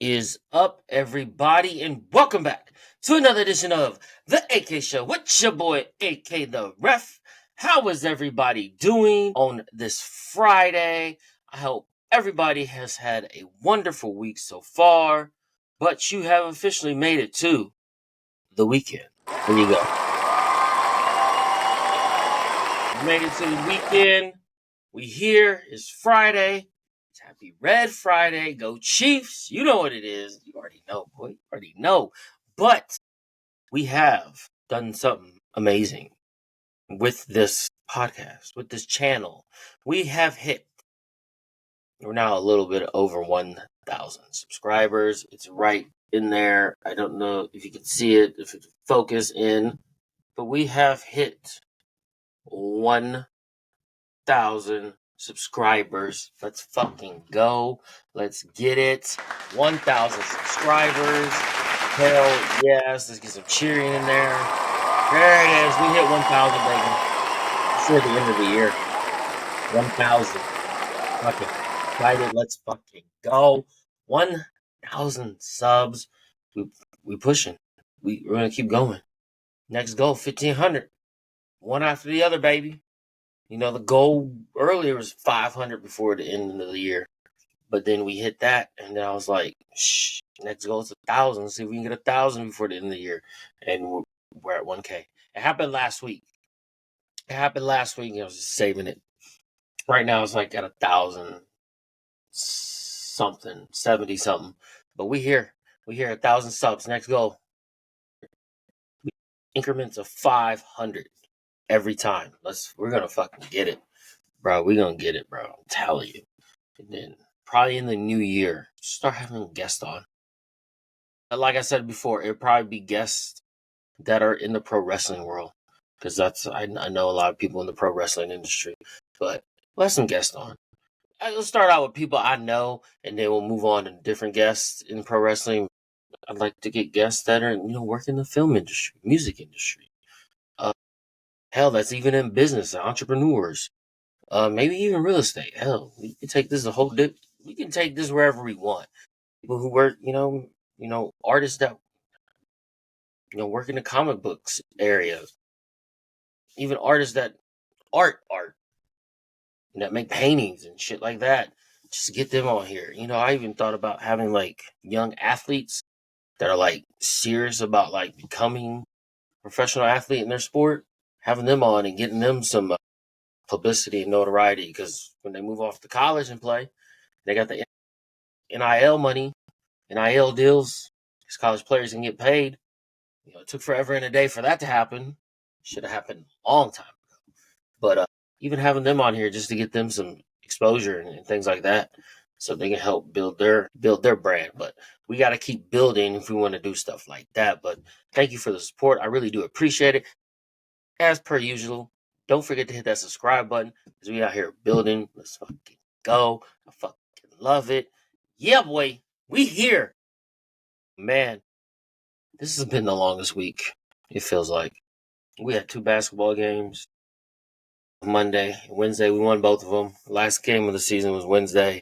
Is up, everybody, and welcome back to another edition of the AK Show with your boy AK the Ref. How is everybody doing on this Friday? I hope everybody has had a wonderful week so far, but you have officially made it to the weekend. There you go. You made it to the weekend. We here. It's Friday. It's Happy Red Friday. Go Chiefs. You know what it is. You already know, boy. You already know. But we have done something amazing with this podcast, with this channel. We have hit, we're now a little bit over 1,000 subscribers. It's right in there. I don't know if you can see it, if it's focus in, but we have hit 1,000 subscribers. Let's fucking go. Let's get it. 1,000 subscribers. Hell yes. Let's get some cheering in there. There it is. We hit 1,000, baby. Before the end of the year. 1,000. Fucking excited. Let's fucking go. 1,000 subs. We pushing. We're gonna keep going. Next goal, 1,500. One after the other, baby. You know, the goal earlier was 500 before the end of the year. But then we hit that, and then I was like, next goal is 1,000. Let's see if we can get 1,000 before the end of the year. And we're at 1K. It happened last week. And I was just saving it. Right now, it's like at 1,000 something, 70 something. But we here. 1,000 subs. Next goal. Increments of 500 every time. We're going to fucking get it. Bro, we're going to get it, bro. I'm telling you. And then probably in the new year, start having guests on. Like I said before, it'll probably be guests that are in the pro wrestling world. Because I know a lot of people in the pro wrestling industry. But we'll have some guests on. I'll start out with people I know, and then we'll move on to different guests in pro wrestling. I'd like to get guests that are, work in the film industry, music industry. Hell, that's even in business, entrepreneurs. Maybe even real estate. Hell, we can take this we can take this wherever we want. People who work, artists that, work in the comic books area. Even artists that art, that make paintings and shit like that. Just get them on here. I even thought about having like young athletes that are like serious about like becoming a professional athlete in their sport, having them on and getting them some publicity and notoriety, because when they move off to college and play, they got the NIL money, NIL deals, because college players can get paid. It took forever and a day for that to happen. Should have happened a long time ago. But even having them on here just to get them some exposure and things like that, so they can help build their brand. But we got to keep building if we want to do stuff like that. But thank you for the support. I really do appreciate it. As per usual, don't forget to hit that subscribe button, because we out here building. Let's fucking go. I fucking love it. Yeah, boy. We here. Man, this has been the longest week, it feels like. We had 2 basketball games. Monday, Wednesday, we won both of them. Last game of the season was Wednesday.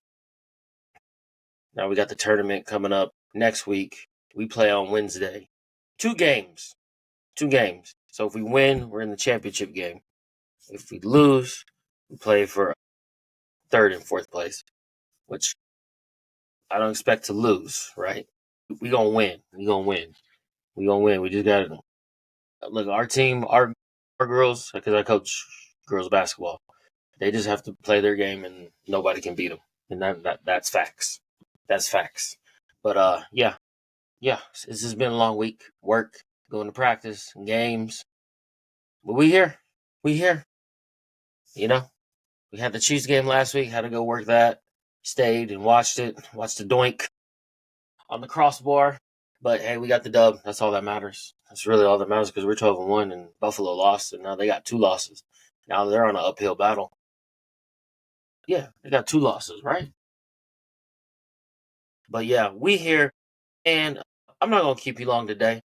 Now we got the tournament coming up next week. We play on Wednesday. 2 games. So if we win, we're in the championship game. If we lose, we play for 3rd and 4th place, which I don't expect to lose, right? We gonna win. We just gotta look. Our team, our girls, because I coach girls basketball, they just have to play their game, and nobody can beat them, and that's facts. That's facts. But yeah, this has been a long week. Work, going to practice, games, but we here. We had the Chiefs game last week. Had to go work that. Stayed and watched it. Watched the doink on the crossbar. But hey, we got the dub. That's all that matters. That's really all that matters, because we're 12-1 and Buffalo lost, and now they got 2 losses. Now they're on an uphill battle. Yeah, they got 2 losses, right? But yeah, we here, and I'm not gonna keep you long today.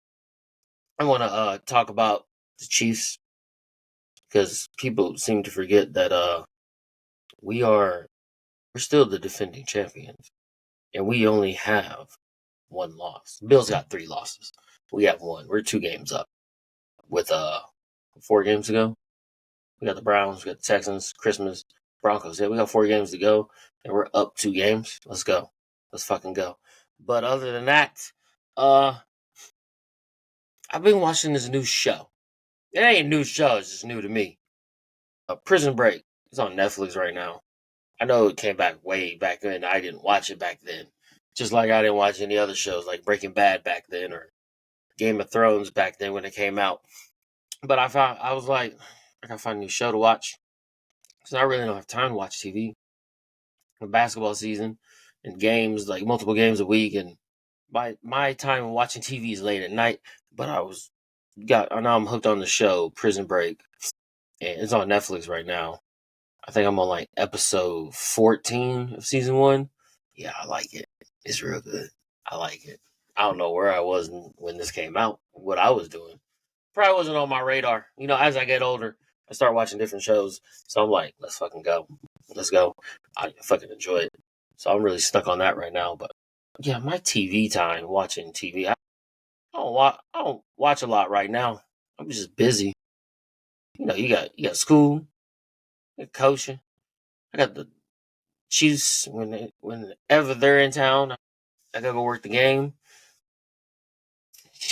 I want to talk about the Chiefs, because people seem to forget that we're still the defending champions, and we only have one loss. Bills got 3 losses. We have 1. We're 2 games up. With 4 games to go. We got the Browns, we got the Texans, Christmas, Broncos. Yeah, we got 4 games to go, and we're up 2 games. Let's go. Let's fucking go. But other than that, I've been watching this new show. It ain't a new show, it's just new to me. Prison Break. It's on Netflix right now. I know it came back way back then. I didn't watch it back then. Just like I didn't watch any other shows like Breaking Bad back then or Game of Thrones back then when it came out. But I was like, I gotta find a new show to watch. Because I really don't have time to watch TV. A basketball season and games, like multiple games a week. And my time watching TV is late at night. But I know I'm hooked on the show, Prison Break. And it's on Netflix right now. I think I'm on like episode 14 of season 1. Yeah, I like it. It's real good. I like it. I don't know where I was when this came out, what I was doing. Probably wasn't on my radar. As I get older, I start watching different shows. So I'm like, let's fucking go. Let's go. I fucking enjoy it. So I'm really stuck on that right now. But yeah, my TV time, watching TV. I don't watch a lot right now. I'm just busy. You got school, you got coaching. I got the Chiefs whenever they're in town. I gotta go work the game.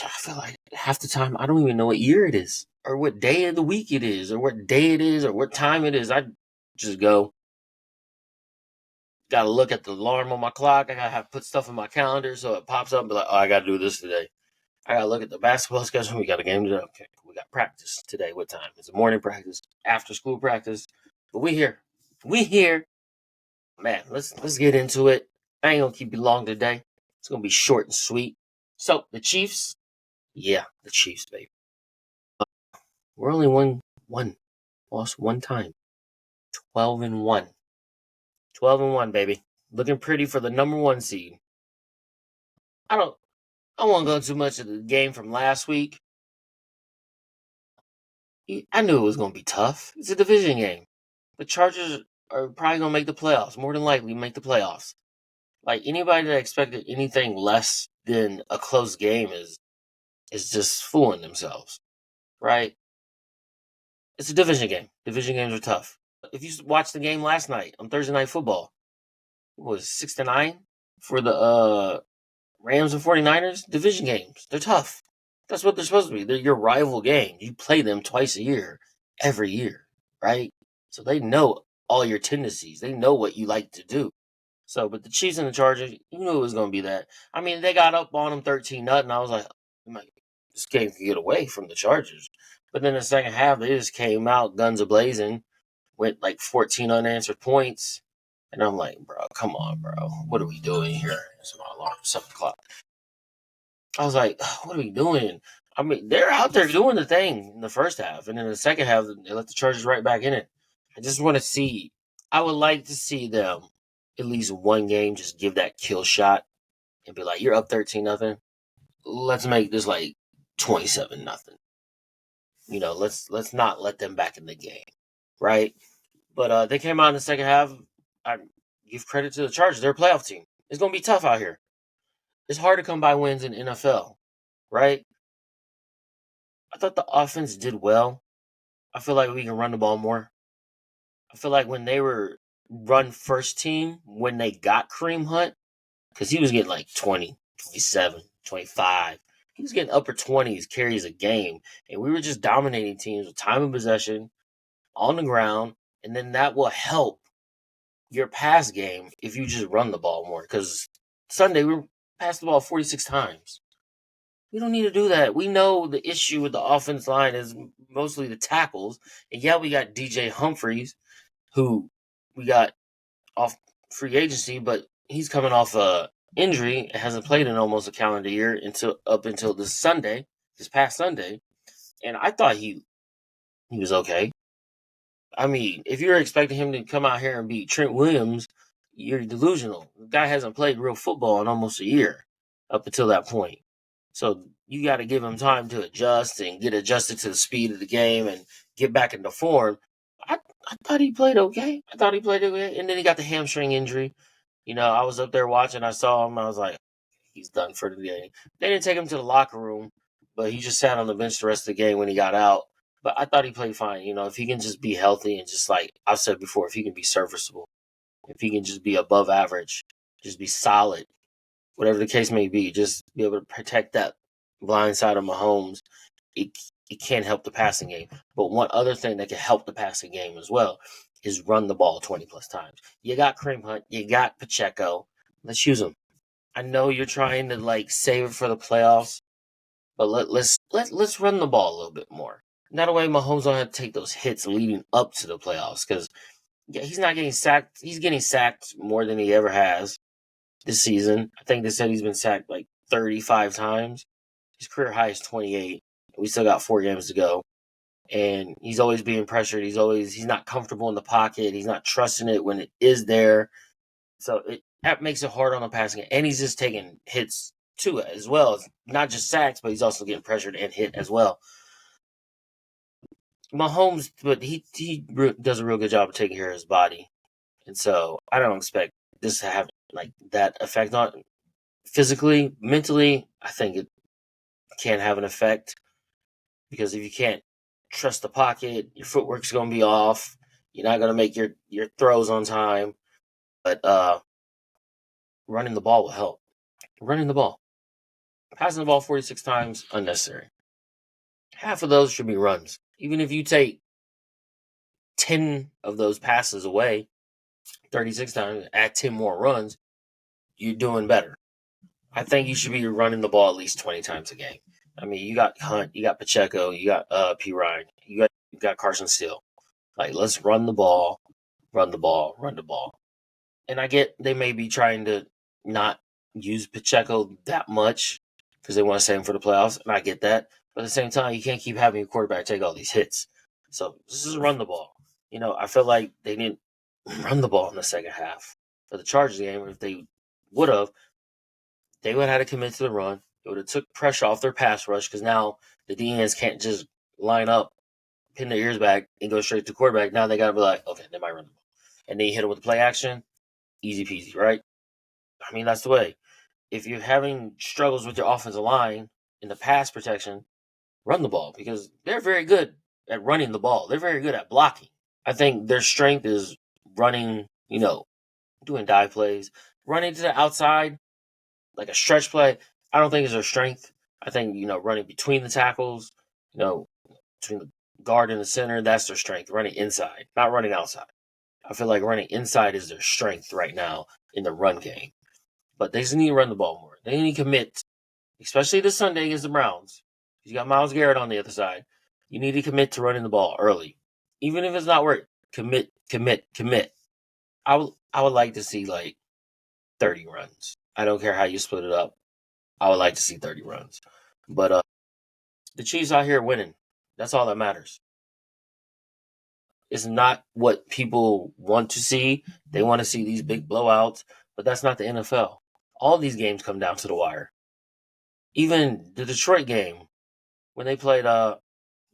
I feel like half the time I don't even know what year it is, or what day of the week it is, or what day it is, or what time it is. I just go. Gotta look at the alarm on my clock. I gotta have put stuff in my calendar so it pops up and be like, oh, I gotta do this today. I gotta look at the basketball schedule. We got a game today. Okay, we got practice today. What time? It's a morning practice, after school practice. But we here. We here. Man, let's get into it. I ain't gonna keep you long today. It's gonna be short and sweet. So the Chiefs, yeah, the Chiefs, baby. We're only lost one time. 12-1. 12-1, baby. Looking pretty for the number 1 seed. I won't go too much of the game from last week. I knew it was gonna be tough. It's a division game. The Chargers are probably gonna make the playoffs. More than likely make the playoffs. Like anybody that expected anything less than a close game is just fooling themselves, right? It's a division game. Division games are tough. If you watched the game last night on Thursday Night Football, it was 6-9 for the Rams and 49ers. Division games, they're tough. That's what they're supposed to be. They're your rival game. You play them twice a year, every year, right? So they know all your tendencies. They know what you like to do. So, but the Chiefs and the Chargers, you knew it was going to be that. I mean, they got up on them 13-0, and I was like, this game can get away from the Chargers. But then the second half, they just came out guns a-blazing, went like 14 unanswered points. And I'm like, bro, come on, bro. What are we doing here? It's my alarm, 7 o'clock. I was like, what are we doing? I mean, they're out there doing the thing in the first half. And then the second half, they let the Chargers right back in it. I just want to see, I would like to see them at least one game just give that kill shot and be like, you're up 13-0. Let's make this like 27-0. Let's not let them back in the game, right? But they came out in the second half. I give credit to the Chargers. They're a playoff team. It's going to be tough out here. It's hard to come by wins in NFL, right? I thought the offense did well. I feel like we can run the ball more. I feel like when they were run first team, when they got Kareem Hunt, because he was getting like 20, 27, 25. He was getting upper 20s carries a game. And we were just dominating teams with time of possession on the ground. And then that will help your pass game if you just run the ball more. Because Sunday, we passed the ball 46 times. We don't need to do that. We know the issue with the offense line is mostly the tackles. And yeah, we got DJ Humphries, who we got off free agency, but he's coming off a injury. Hasn't played in almost a calendar year until this past Sunday. And I thought he was okay. I mean, if you're expecting him to come out here and beat Trent Williams, you're delusional. The guy hasn't played real football in almost a year up until that point. So you got to give him time to adjust and get adjusted to the speed of the game and get back into form. I thought he played okay. And then he got the hamstring injury. I was up there watching. I saw him. I was like, he's done for the game. They didn't take him to the locker room, but he just sat on the bench the rest of the game when he got out. But I thought he played fine. If he can just be healthy and just like I've said before, if he can be serviceable, if he can just be above average, just be solid, whatever the case may be, just be able to protect that blind side of Mahomes, it can help the passing game. But one other thing that can help the passing game as well is run the ball 20 plus times. You got Kareem Hunt, you got Pacheco. Let's use them. I know you're trying to like save it for the playoffs, but let's run the ball a little bit more. That way Mahomes don't have to take those hits leading up to the playoffs because he's not getting sacked. He's getting sacked more than he ever has this season. I think they said he's been sacked like 35 times. His career high is 28. We still got 4 games to go. And he's always being pressured. He's not comfortable in the pocket. He's not trusting it when it is there. So that makes it hard on the passing game. And he's just taking hits too as well. It's not just sacks, but he's also getting pressured and hit as well. Mahomes, but he does a real good job of taking care of his body. And so I don't expect this to have like that effect on physically, mentally. I think it can have an effect because if you can't trust the pocket, your footwork's going to be off. You're not going to make your throws on time. But running the ball will help. Running the ball. Passing the ball 46 times, unnecessary. Half of those should be runs. Even if you take 10 of those passes away, 36 times, add 10 more runs, you're doing better. I think you should be running the ball at least 20 times a game. I mean, you got Hunt, you got Pacheco, you got P. Ryan, you got Carson Steele. Like, let's run the ball, run the ball, run the ball. And I get they may be trying to not use Pacheco that much because they want to save him for the playoffs, and I get that. But at the same time, you can't keep having your quarterback take all these hits. So this is run the ball. I feel like they didn't run the ball in the second half for the Chargers game. If they would have, they would have had to commit to the run. It would have took pressure off their pass rush because now the DNs can't just line up, pin their ears back, and go straight to the quarterback. Now they got to be like, okay, they might run the ball. And then you hit them with the play action, easy peasy, right? I mean, that's the way. If you're having struggles with your offensive line in the pass protection, run the ball because they're very good at running the ball. They're very good at blocking. I think their strength is running, doing dive plays, running to the outside, like a stretch play. I don't think is their strength. I think, running between the tackles, between the guard and the center, that's their strength. Running inside, not running outside. I feel like running inside is their strength right now in the run game. But they just need to run the ball more. They need to commit, especially this Sunday against the Browns. You got Myles Garrett on the other side. You need to commit to running the ball early. Even if it's not working, commit. I would like to see like 30 runs. I don't care how you split it up. I would like to see 30 runs. But the Chiefs out here winning. That's all that matters. It's not what people want to see. They want to see these big blowouts, but that's not the NFL. All these games come down to the wire. Even the Detroit game, when they played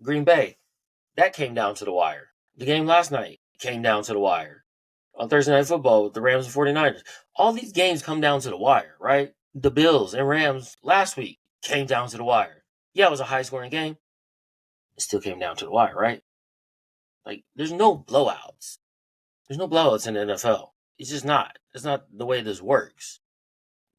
Green Bay, that came down to the wire. The game last night came down to the wire. On Thursday Night Football with the Rams and 49ers. All these games come down to the wire, right? The Bills and Rams last week came down to the wire. Yeah, it was a high-scoring game. It still came down to the wire, right? Like, there's no blowouts. There's no blowouts in the NFL. It's just not. It's not the way this works.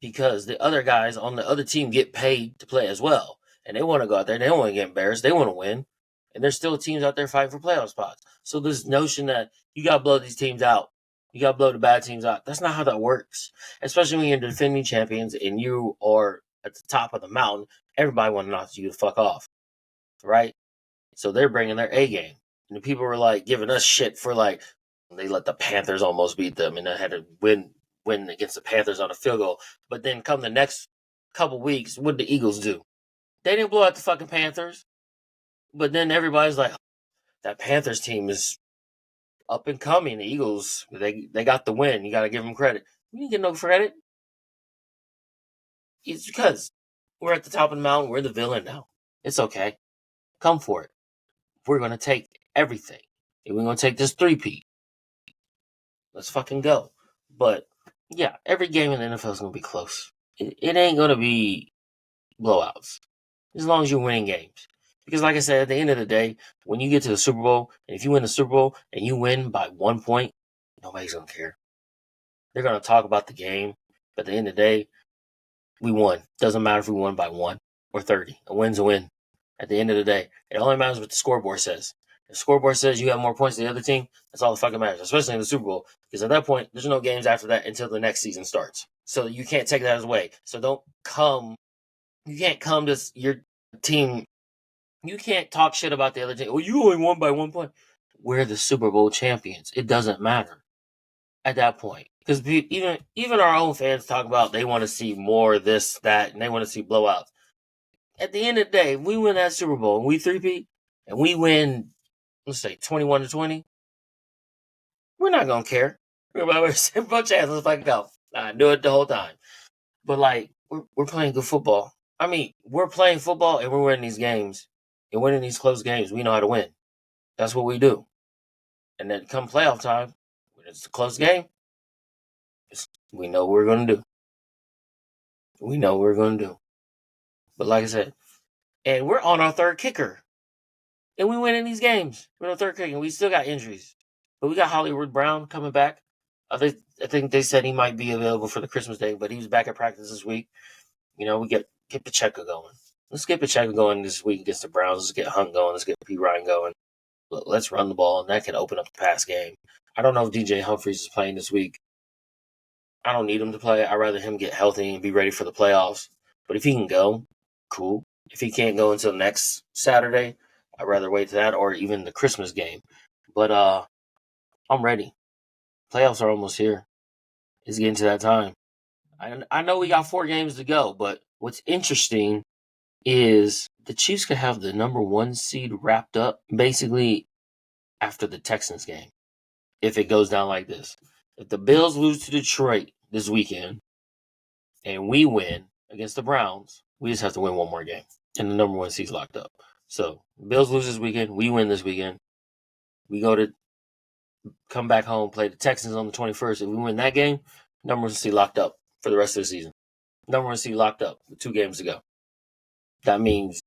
Because the other guys on the other team get paid to play as well. And they want to go out there. They don't want to get embarrassed. They want to win. And there's still teams out there fighting for playoff spots. So this notion that you got to blow these teams out, you got to blow the bad teams out, that's not how that works. Especially when you're defending champions and you are at the top of the mountain, everybody wants to knock you the fuck off, right? So they're bringing their A game. And the people were like giving us shit for like, they let the Panthers almost beat them and they had to win against the Panthers on a field goal. But then come the next couple weeks, what did the Eagles do? They didn't blow out the fucking Panthers. But then everybody's like, that Panthers team is up and coming. The Eagles, they got the win. You got to give them credit. We didn't get no credit. It's because we're at the top of the mountain. We're the villain now. It's okay. Come for it. We're going to take everything. And we're going to take this 3-peat. Let's fucking go. But, yeah, every game in the NFL is going to be close. it ain't going to be blowouts as long as you're winning games. Because, like I said, at the end of the day, when you get to the Super Bowl, and if you win the Super Bowl and you win by 1 point, nobody's going to care. They're going to talk about the game, but at the end of the day, we won. Doesn't matter if we won by 1 or 30. A win's a win. At the end of the day, it only matters what the scoreboard says. If the scoreboard says you have more points than the other team, that's all that fucking matters, especially in the Super Bowl. Because at that point, there's no games after that until the next season starts. So you can't take that away. So you can't come to your team. You can't talk shit about the other team. Well, you only won by 1 point. We're the Super Bowl champions. It doesn't matter at that point. Because even our own fans talk about they want to see more this, that, and they want to see blowouts. At the end of the day, if we win that Super Bowl and we three-peat and we win, let's say 21-20, we're not gonna care. We're about to bunch of ass, let's fucking go. I do it the whole time. But like we're playing good football. I mean, we're playing football and we're winning these games. And winning these close games, we know how to win. That's what we do. And then come playoff time, when it's a close game, we know what we're going to do. We know what we're going to do. But like I said, and we're on our third kicker. And we win in these games. We're on our third kicker, and we still got injuries. But we got Hollywood Brown coming back. I think they said he might be available for the Christmas day, but he was back at practice this week. You know, we get Pacheco going. Let's get Pacheco going this week against the Browns. Let's get Hunt going. Let's get P. Ryan going. Let's run the ball, and that can open up the pass game. I don't know if DJ Humphries is playing this week. I don't need him to play. I'd rather him get healthy and be ready for the playoffs. But if he can go, cool. If he can't go until next Saturday, I'd rather wait to that or even the Christmas game. But I'm ready. Playoffs are almost here. It's getting to that time. I know we got 4 games to go, but what's interesting is the Chiefs could have the number 1 seed wrapped up basically after the Texans game if it goes down like this. If the Bills lose to Detroit this weekend and we win against the Browns, we just have to win 1 more game and the number 1 seed's locked up. So Bills lose this weekend, we win this weekend. We go to come back home, play the Texans on the 21st. If we win that game, number 1 seed locked up for the rest of the season. Number 1 seed locked up with 2 games to go. That means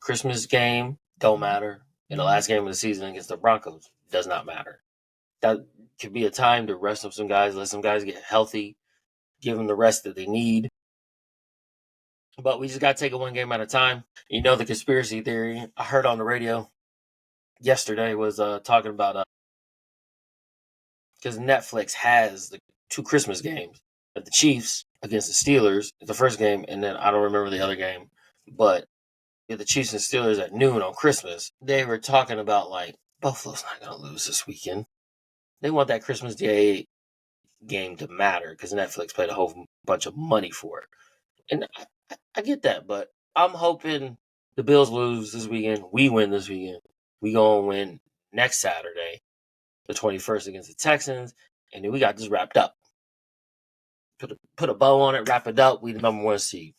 Christmas game don't matter, and the last game of the season against the Broncos does not matter. That could be a time to rest up some guys, let some guys get healthy, give them the rest that they need. But we just got to take it 1 game at a time. You know, the conspiracy theory I heard on the radio yesterday was talking about because Netflix has the 2 Christmas games. The Chiefs against the Steelers, the first game, and then I don't remember the other game. But the Chiefs and Steelers at noon on Christmas, they were talking about like Buffalo's not going to lose this weekend. They want that Christmas Day game to matter because Netflix paid a whole bunch of money for it. And I get that, but I'm hoping the Bills lose this weekend. We win this weekend. We going to win next Saturday, the 21st against the Texans, and then we got this wrapped up. Put a bow on it, wrap it up. We the number 1 seed.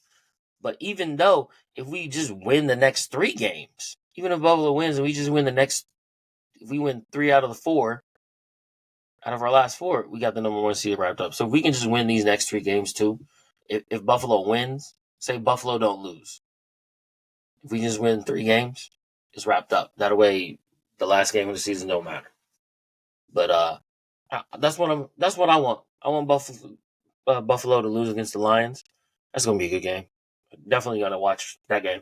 But even though if we just win the next 3 games, even if Buffalo wins and we just win if we win 3 out of the 4, out of our last 4, we got the number 1 seed wrapped up. So if we can just win these next 3 games too, if Buffalo wins, say Buffalo don't lose. If we just win 3 games, it's wrapped up. That way, the last game of the season don't matter. But that's what I want. I want Buffalo to lose against the Lions. That's gonna be a good game. Definitely gonna watch that game.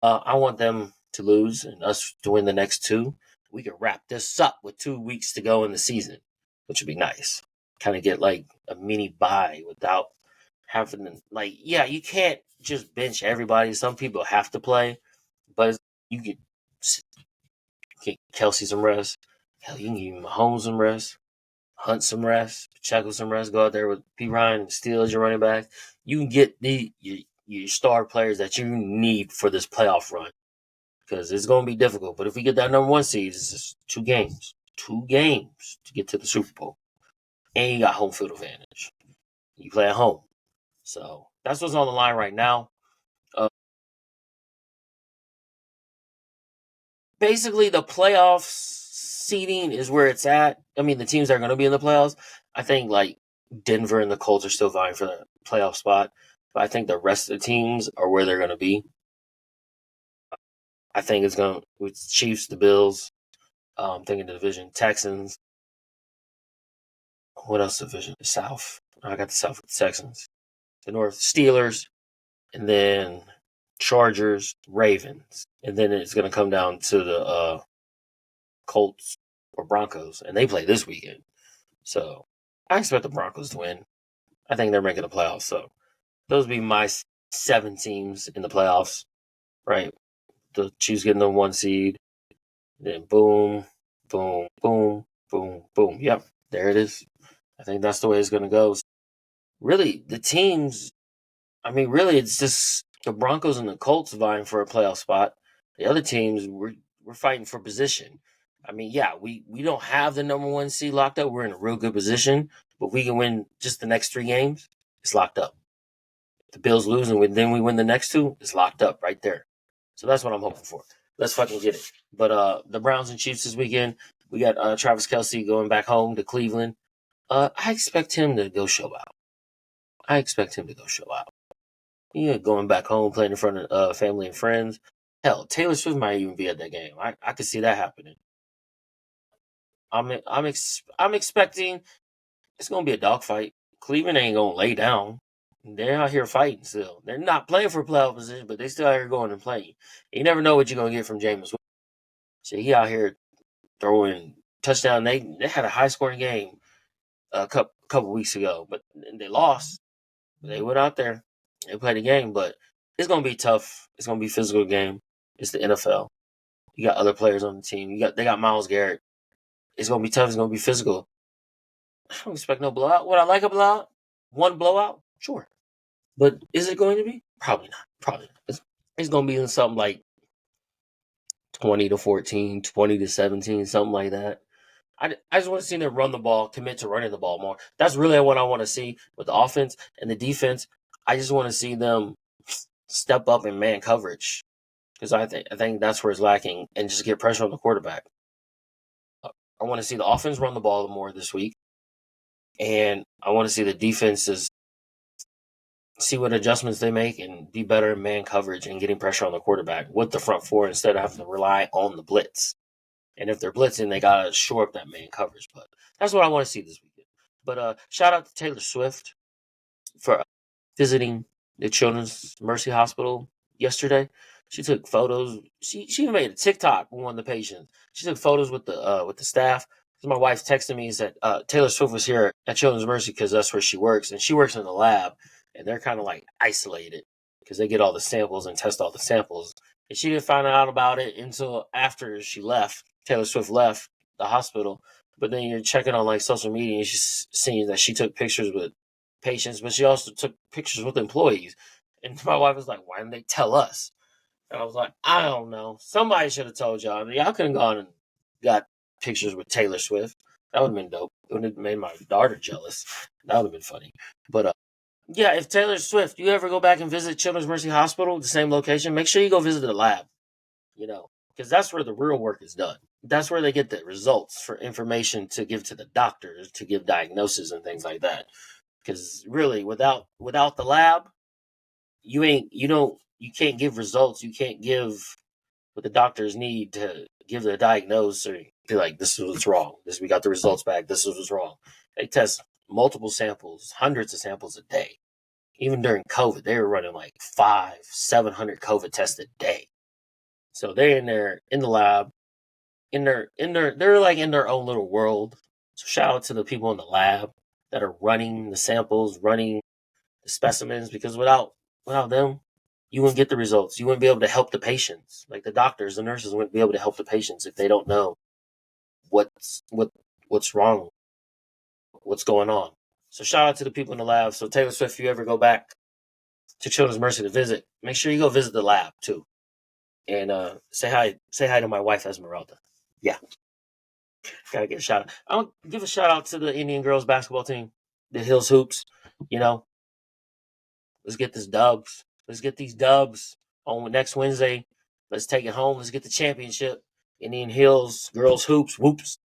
I want them to lose and us to win the next 2. We can wrap this up with 2 weeks to go in the season, which would be nice. Kind of get like a mini bye without having to, like, yeah, you can't just bench everybody. Some people have to play, but you can get Kelsey some rest. Hell, you can give Mahomes some rest, Hunt some rest, Pacheco some rest. Go out there with P. Ryan and Steele as your running back. You can get your star players that you need for this playoff run because it's going to be difficult. But if we get that number 1 seed, it's just 2 games to get to the Super Bowl, and you got home field advantage. You play at home, so that's what's on the line right now. Basically, the playoff seeding is where it's at. I mean, the teams that are going to be in the playoffs, I think like Denver and the Colts are still vying for the playoff spot. but I think the rest of the teams are where they're going to be. I think it's going to with Chiefs, the Bills. Thinking the division, Texans. What else division? The South. I got the South with the Texans. The North, Steelers, and then Chargers, Ravens, and then it's going to come down to the Colts or Broncos, and they play this weekend. So I expect the Broncos to win. I think they're making the playoffs. So those would be my 7 teams in the playoffs, right? The Chiefs getting the 1 seed, then boom, boom, boom, boom, boom. Yep, there it is. I think that's the way it's going to go. Really, the teams, I mean, really, it's just the Broncos and the Colts vying for a playoff spot. The other teams, we're fighting for position. I mean, yeah, we don't have the number 1 seed locked up. We're in a real good position, but we can win just the next 3 games. It's locked up. If the Bills lose and then we win the next 2, it's locked up right there. So that's what I'm hoping for. Let's fucking get it. But the Browns and Chiefs this weekend, we got Travis Kelce going back home to Cleveland. I expect him to go show out. Yeah, going back home, playing in front of family and friends. Hell, Taylor Swift might even be at that game. I could see that happening. I'm expecting it's gonna be a dogfight. Cleveland ain't gonna lay down. They're out here fighting still. They're not playing for playoff position, but they still out here going and playing. You never know what you're gonna get from James. So he out here throwing touchdown. They had a high scoring game a couple weeks ago, but they lost. They went out there, they played a game, but it's gonna be tough. It's gonna be a physical game. It's the NFL. You got other players on the team. They got Myles Garrett. It's gonna be tough. It's gonna be physical. I don't expect no blowout. Would I like a blowout? 1 blowout? Sure. But is it going to be? Probably not. Probably not. It's going to be in something like 20-14, 20-17, something like that. I just want to see them run the ball, commit to running the ball more. That's really what I want to see with the offense and the defense. I just want to see them step up in man coverage because I think that's where it's lacking and just get pressure on the quarterback. I want to see the offense run the ball more this week, and I want to see the defenses see what adjustments they make and be better in man coverage and getting pressure on the quarterback with the front 4 instead of having to rely on the blitz. And if they're blitzing, they got to shore up that man coverage. But that's what I want to see this weekend. But shout out to Taylor Swift for visiting the Children's Mercy Hospital yesterday. She took photos. She even made a TikTok with one of the patients. She took photos with the staff. My wife texted me and said Taylor Swift was here at Children's Mercy because that's where she works, and she works in the lab, and they're kind of like isolated because they get all the samples and test all the samples. And she didn't find out about it until after she left. Taylor Swift left the hospital, but then you're checking on like social media and she's seeing that she took pictures with patients, but she also took pictures with employees. And my wife was like, "Why didn't they tell us?" And I was like, "I don't know. Somebody should have told y'all. I mean, y'all could have gone and got pictures with Taylor Swift. That would have been dope. It would have made my daughter jealous. That would have been funny." But yeah, if Taylor Swift, you ever go back and visit Children's Mercy Hospital, the same location, make sure you go visit the lab, because that's where the real work is done. That's where they get the results for information to give to the doctors, to give diagnosis and things like that. Because really, without the lab, you can't give results. You can't give what the doctors need to give the diagnosis or be like, this is what's wrong. We got the results back. This is what's wrong. They test multiple samples, hundreds of samples a day. Even during COVID, they were running like 700 COVID tests a day. So they're in there in the lab, they're like in their own little world. So shout out to the people in the lab that are running the samples, running the specimens, because without them, you wouldn't get the results. You wouldn't be able to help the patients. Like the doctors, the nurses wouldn't be able to help the patients if they don't know what's wrong, what's going on. So shout out to the people in the lab. So Taylor Swift, if you ever go back to Children's Mercy to visit, make sure you go visit the lab too. And say hi to my wife Esmeralda. Yeah. Gotta get a shout out. I want to give a shout out to the Indian girls basketball team, the Hills Hoops. Let's get this dubs. Let's get these dubs on next Wednesday. Let's take it home. Let's get the championship. Indian Hills girls hoops. Whoops.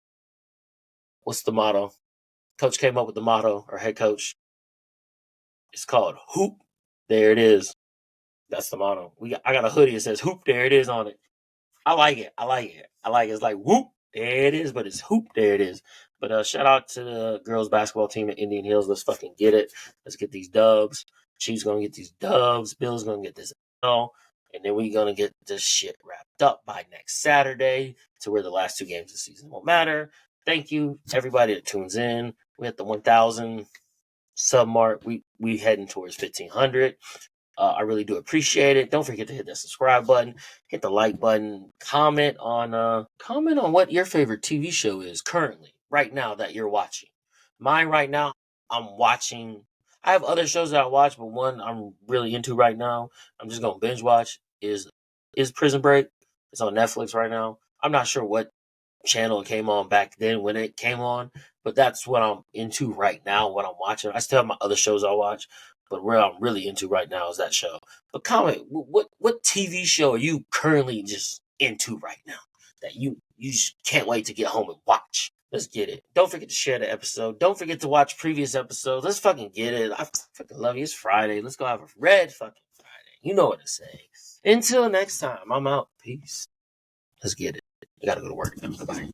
What's the motto? Coach came up with the motto, or head coach. It's called Hoop There it is. That's the motto. I got a hoodie that says "Hoop." There it is on it. I like it. I like it. I like it. It's like whoop. There it is, but it's hoop. There it is. But shout out to the girls basketball team at Indian Hills. Let's fucking get it. Let's get these dubs. Chiefs gonna get these dubs. Bills gonna get this L. And then we gonna get this shit wrapped up by next Saturday to where the last 2 games of the season won't matter. Thank you, everybody that tunes in. We at the 1,000 sub mark. We heading towards 1,500. I really do appreciate it. Don't forget to hit that subscribe button, hit the like button, comment on what your favorite TV show is currently, right now that you're watching. Mine right now, I'm watching. I have other shows that I watch, but one I'm really into right now, I'm just gonna binge watch is Prison Break. It's on Netflix right now. I'm not sure what channel it came on back then when it came on, but that's what I'm into right now, what I'm watching. I still have my other shows I watch, but where I'm really into right now is that show. But comment, what TV show are you currently just into right now that you just can't wait to get home and watch? Let's get it. Don't forget to share the episode. Don't forget to watch previous episodes. Let's fucking get it. I fucking love you. It's Friday. Let's go have a red fucking Friday. You know what to say. Until next time, I'm out. Peace. Let's get it. I gotta go to work now. Bye.